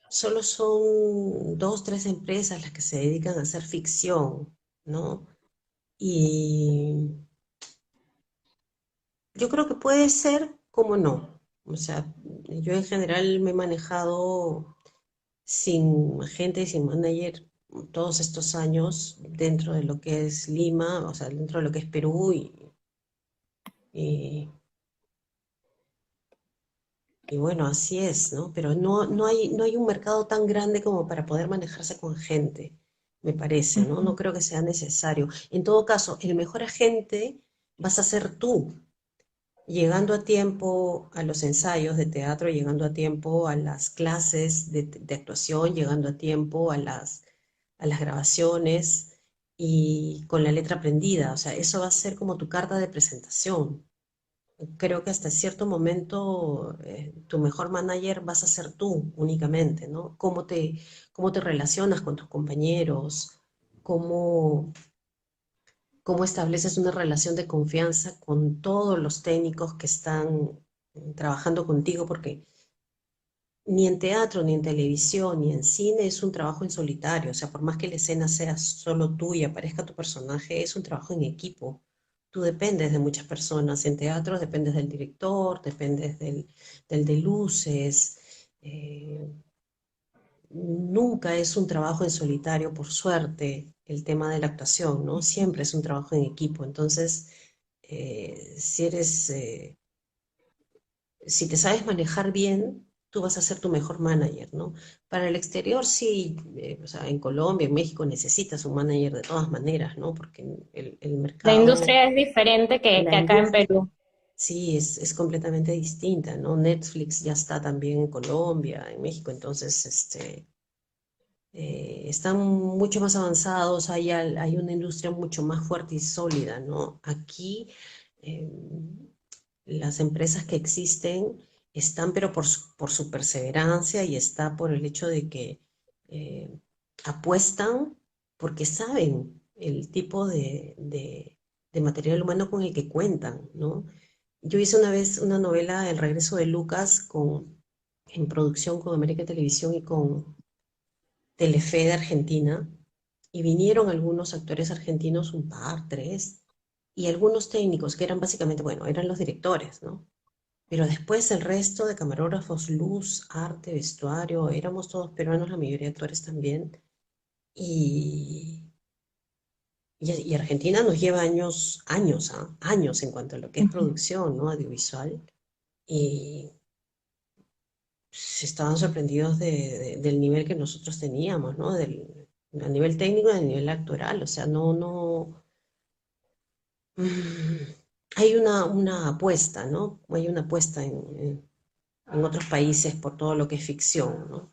solo son 2, 3 empresas las que se dedican a hacer ficción, ¿no? Y yo creo que puede ser como no. O sea, yo en general me he manejado sin agente y sin manager todos estos años dentro de lo que es Lima, o sea, dentro de lo que es Perú y, y bueno, así es, ¿no? Pero no hay un mercado tan grande como para poder manejarse con gente, me parece, ¿no? No Ujú. creo que sea necesario. En todo caso, el mejor agente vas a ser tú, llegando a tiempo a los ensayos de teatro, llegando a tiempo a las clases de actuación, llegando a tiempo a las grabaciones y con la letra aprendida. O sea, eso va a ser como tu carta de presentación. Creo que hasta cierto momento tu mejor manager vas a ser tú únicamente, ¿no? Cómo te relacionas con tus compañeros, cómo, cómo estableces una relación de confianza con todos los técnicos que están trabajando contigo, porque ni en teatro, ni en televisión, ni en cine es un trabajo en solitario. O sea, por más que la escena sea solo tú y aparezca tu personaje, es un trabajo en equipo. Tú dependes de muchas personas. En teatro dependes del director, dependes del de luces. eh, Nunca es un trabajo en solitario, por suerte, el tema de la actuación, ¿no? Siempre es un trabajo en equipo. Entonces, si te sabes manejar bien, tú vas a ser tu mejor manager, ¿no? Para el exterior, sí, o sea, en Colombia, en México necesitas un manager de todas maneras, ¿no? Porque el La mercado, industria es diferente que, la que acá en industria, Perú. sí, es completamente distinta, ¿no? Netflix ya está también en Colombia, en México, entonces, están mucho más avanzados, hay una industria mucho más fuerte y sólida, ¿no? Aquí eh, las empresas que existen están, pero por su perseverancia y está por el hecho de que eh, apuestan porque saben el tipo de material humano con el que cuentan, ¿no? Yo hice una vez una novela, El regreso de Lucas, en producción con América Televisión y con Telefe de Argentina, y vinieron algunos actores argentinos, un par, tres, y algunos técnicos que eran básicamente, bueno, eran los directores, ¿no? Pero después el resto de camarógrafos, luz, arte, vestuario, éramos todos peruanos, la mayoría de actores también, y, y Argentina nos lleva años, años, ¿ah? Años en cuanto a lo que es Ujú. producción, ¿no? Audiovisual, y se estaban sorprendidos del nivel que nosotros teníamos, ¿no? A nivel técnico y a nivel actoral, o sea, no, mm, hay una apuesta, ¿no? Hay una apuesta en otros países por todo lo que es ficción, ¿no?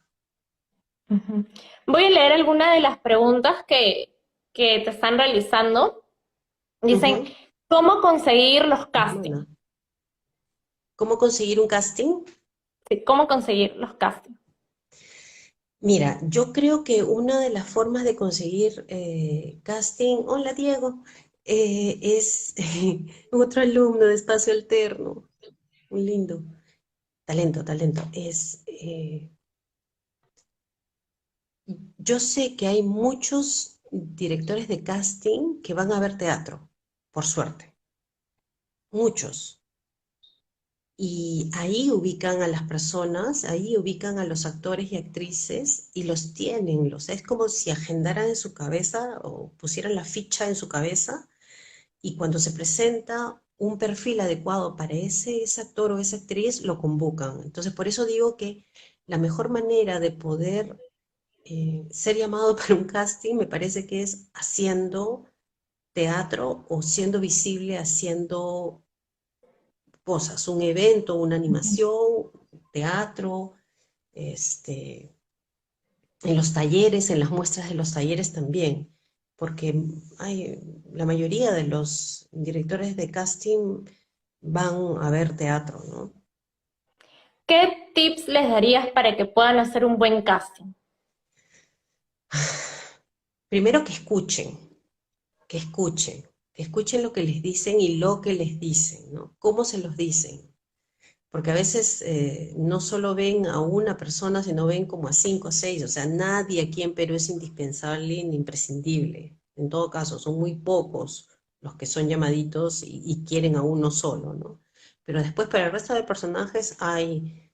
Ujú. Voy a leer algunas de las preguntas que te están realizando. Dicen, Ujú. ¿cómo conseguir los castings? Hermana, ¿cómo conseguir un casting? Sí, ¿cómo conseguir los castings? Mira, yo creo que una de las formas de conseguir casting, hola Diego, es otro alumno de Espacio Alterno, muy lindo, talento, talento, yo sé que hay muchos directores de casting que van a ver teatro, por suerte, muchos. Y ahí ubican a las personas, ahí ubican a los actores y actrices y los tienen, es como si agendaran en su cabeza o pusieran la ficha en su cabeza y cuando se presenta un perfil adecuado para ese actor o esa actriz, lo convocan. Entonces, por eso digo que la mejor manera de poder ser llamado para un casting me parece que es haciendo teatro o siendo visible haciendo cosas, un evento, una animación, teatro, este, en los talleres, en las muestras de los talleres también, porque la mayoría de los directores de casting van a ver teatro, ¿no? ¿Qué tips les darías para que puedan hacer un buen casting? Primero que escuchen lo que les dicen y lo que les dicen, ¿no? ¿Cómo se los dicen? Porque a veces no solo ven a una persona, sino ven como a cinco o seis. O sea, nadie aquí en Perú es indispensable ni imprescindible. En todo caso, son muy pocos los que son llamaditos y quieren a uno solo, ¿no? Pero después para el resto de personajes hay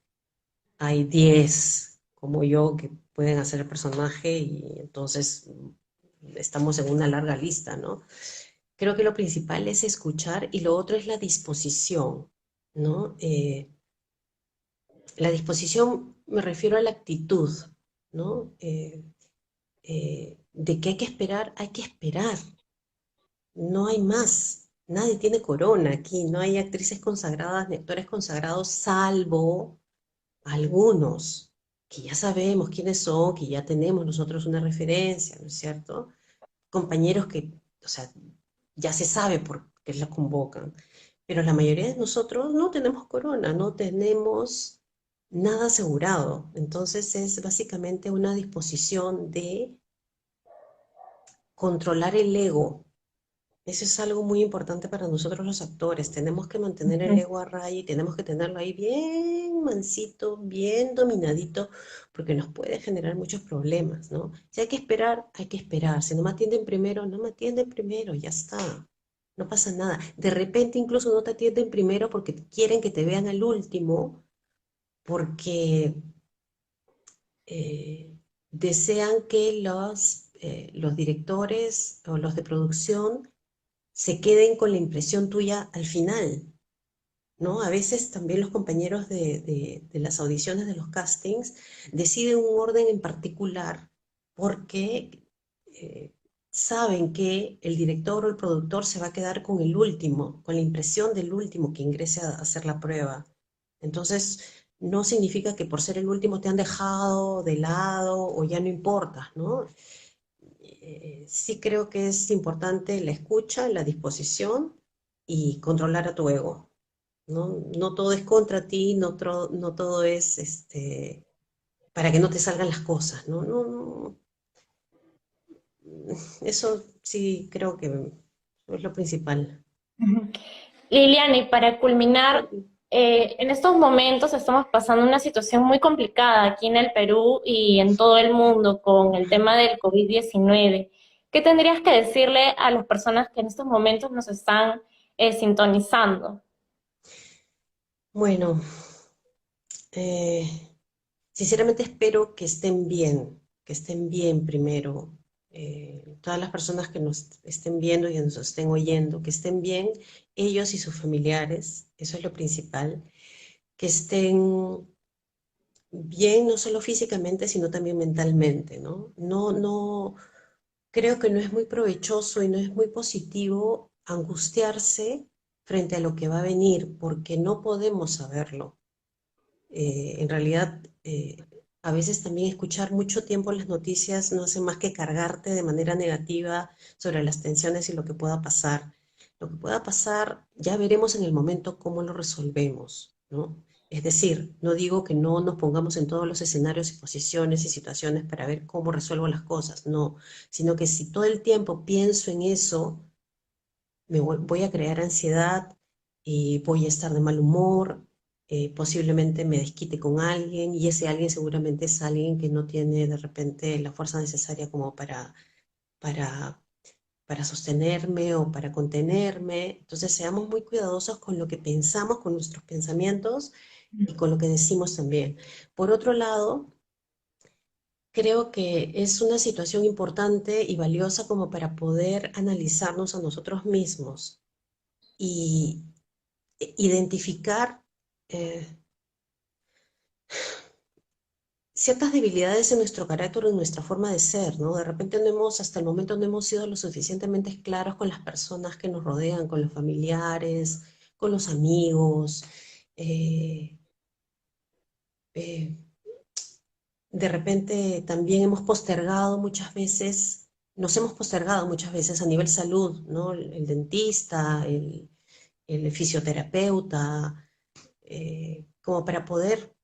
10 como yo que pueden hacer el personaje y entonces estamos en una larga lista, ¿no? Creo que lo principal es escuchar y lo otro es la disposición, ¿no? La disposición me refiero a la actitud, ¿no? De que hay que esperar, no hay más. Nadie tiene corona aquí, no hay actrices consagradas ni actores consagrados, salvo algunos que ya sabemos quiénes son, que ya tenemos nosotros una referencia, ¿no es cierto? Compañeros que, o sea, ya se sabe por qué la convocan, pero la mayoría de nosotros no tenemos corona, no tenemos nada asegurado. Entonces es básicamente una disposición de controlar el ego. Eso es algo muy importante para nosotros los actores. Tenemos que mantener el Ujú. ego a raya y tenemos que tenerlo ahí bien mansito, bien dominadito, porque nos puede generar muchos problemas, ¿no? Si hay que esperar, hay que esperar. Si no me atienden primero, no me atienden primero, ya está. No pasa nada. De repente incluso no te atienden primero porque quieren que te vean al último, porque eh, desean que los directores o los de producción se queden con la impresión tuya al final, ¿no? A veces también los compañeros de las audiciones de los castings deciden un orden en particular porque eh, saben que el director o el productor se va a quedar con el último, con la impresión del último que ingrese a hacer la prueba. Entonces, no significa que por ser el último te han dejado de lado o ya no importas, ¿no? Sí creo que es importante la escucha, la disposición y controlar a tu ego, ¿no? No todo es contra ti, no todo es para que no te salgan las cosas, ¿no? Eso sí creo que es lo principal. Ujú. Liliana, y para culminar, en estos momentos estamos pasando una situación muy complicada aquí en el Perú y en todo el mundo con el tema del COVID-19. ¿Qué tendrías que decirle a las personas que en estos momentos nos están sintonizando? Bueno, eh, sinceramente espero que estén bien primero. Todas las personas que nos estén viendo y que nos estén oyendo, que estén bien ellos y sus familiares, eso es lo principal, que estén bien no solo físicamente, sino también mentalmente, ¿no? Creo que no es muy provechoso y no es muy positivo angustiarse frente a lo que va a venir, porque no podemos saberlo. En realidad, a veces también escuchar mucho tiempo las noticias no hace más que cargarte de manera negativa sobre las tensiones y lo que pueda pasar. Lo que pueda pasar, ya veremos en el momento cómo lo resolvemos, ¿no? Es decir, no digo que no nos pongamos en todos los escenarios y posiciones y situaciones para ver cómo resuelvo las cosas, no, sino que si todo el tiempo pienso en eso, voy a crear ansiedad y voy a estar de mal humor, posiblemente me desquite con alguien y ese alguien seguramente es alguien que no tiene de repente la fuerza necesaria como para, para sostenerme o para contenerme. Entonces seamos muy cuidadosos con lo que pensamos, con nuestros pensamientos y con lo que decimos también. Por otro lado, creo que es una situación importante y valiosa como para poder analizarnos a nosotros mismos y identificar eh, ciertas debilidades en nuestro carácter o en nuestra forma de ser, ¿no? De repente hasta el momento no hemos sido lo suficientemente claros con las personas que nos rodean, con los familiares, con los amigos. eh, eh, de repente también nos hemos postergado muchas veces a nivel salud, ¿no? El dentista, el fisioterapeuta, como para poder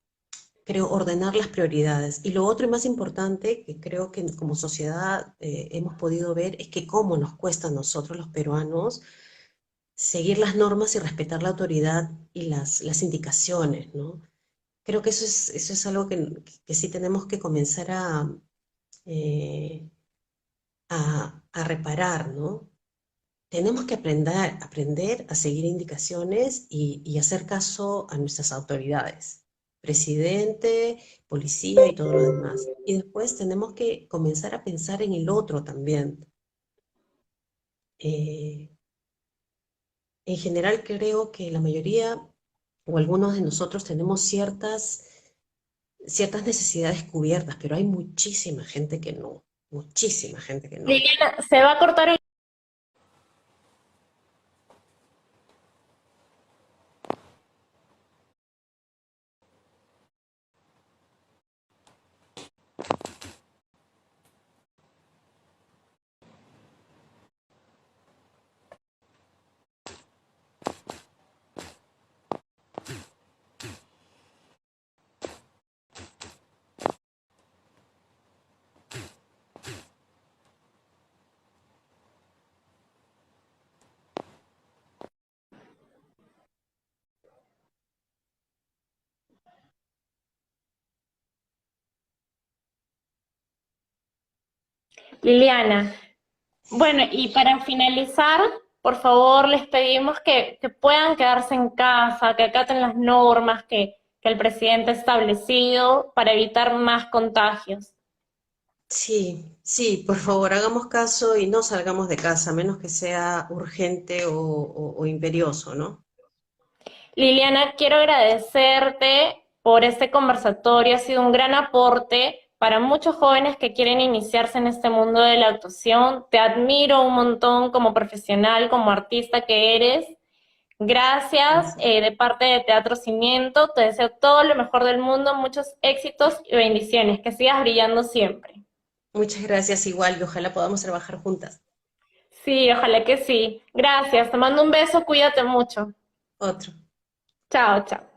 creo, ordenar las prioridades. Y lo otro y más importante que creo que como sociedad hemos podido ver es que cómo nos cuesta a nosotros los peruanos seguir las normas y respetar la autoridad y las indicaciones, ¿no? Creo que eso es algo que sí tenemos que comenzar eh, a reparar, ¿no? Tenemos que aprender a seguir indicaciones y hacer caso a nuestras autoridades, presidente, policía y todo lo demás. Y después tenemos que comenzar a pensar en el otro también. Eh, en general creo que la mayoría o algunos de nosotros tenemos ciertas necesidades cubiertas, pero hay muchísima gente que no, muchísima gente que no. Liliana, se va a cortar el... Liliana, bueno, y para finalizar, por favor, les pedimos que puedan quedarse en casa, que acaten las normas que el presidente ha establecido para evitar más contagios. Sí, sí, por favor, hagamos caso y no salgamos de casa, a menos que sea urgente o imperioso, ¿no? Liliana, quiero agradecerte por este conversatorio, ha sido un gran aporte para muchos jóvenes que quieren iniciarse en este mundo de la actuación. Te admiro un montón como profesional, como artista que eres. Gracias Gracias. de parte de Teatro Cimiento. Te deseo todo lo mejor del mundo, muchos éxitos y bendiciones. Que sigas brillando siempre. Muchas gracias igual y ojalá podamos trabajar juntas. Sí, ojalá que sí. Gracias. Te mando un beso. Cuídate mucho. Otro. Chao, chao.